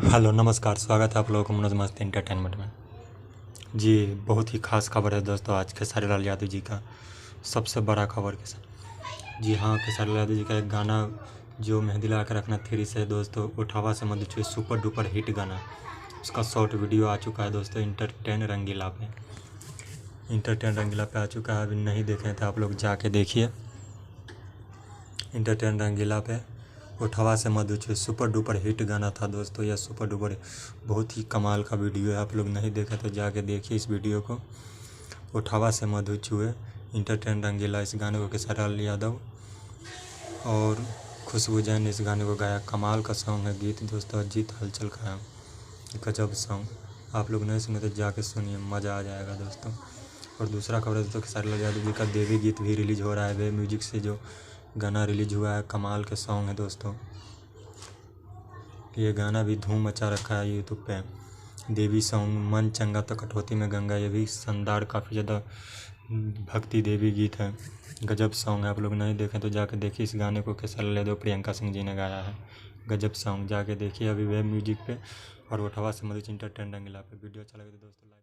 Hello नमस्कार, स्वागत है आप लोगों को मनोज मस्ती एंटरटेनमेंट में। जी, बहुत ही ख़ास खबर है दोस्तों, आज खेसारी लाल यादव जी का सबसे बड़ा खबर के साथ। जी हाँ, खेसारी लाल यादव जी का एक गाना जो मेहंदी लगा के रखना थ्री से दोस्तों, उठावा से मत छुए, सुपर डुपर हिट गाना, उसका शॉर्ट वीडियो आ चुका है दोस्तों इंटरटेन रंगीला पे आ चुका है। अभी नहीं देखे थे आप लोग, जाके देखिए इंटरटेन रंगीला पे। उठावा से मधु छुए सुपर डुपर हिट गाना था दोस्तों, यह सुपर डुपर बहुत ही कमाल का वीडियो है। आप लोग नहीं देखे तो जाके देखिए इस वीडियो को। उठावा से मधु छुए इंटरटेन रंगीला, इस गाने को खेसारी लाल यादव और खुशबू जैन ने इस गाने को गाया। कमाल का सॉन्ग है, गीत दोस्तों अजीत हलचल का है, गजब सॉन्ग। आप लोग नहीं सुने तो जाके सुनिए, मज़ा आ जाएगा दोस्तों। और दूसरा खबर है दोस्तों, खेसारी लाल यादव जी का देवी गीत भी रिलीज हो रहा है। वे म्यूजिक से जो गाना रिलीज हुआ है, कमाल के सॉन्ग है दोस्तों। ये गाना भी धूम मचा रखा है यूट्यूब पे। देवी सॉन्ग मन चंगा तो कटौती में गंगा, ये भी शानदार काफ़ी ज़्यादा भक्ति देवी गीत है, गजब सॉन्ग है। आप लोग नहीं देखें तो जाके देखिए इस गाने को, खेसारी लाल यादव प्रियंका सिंह जी ने गाया है, गजब सॉन्ग, जाके देखिए अभी वेब म्यूजिक पे और उठावा से मधु एंटरटेन रंगीला पे। वीडियो अच्छा लगे तो दोस्तों लाइक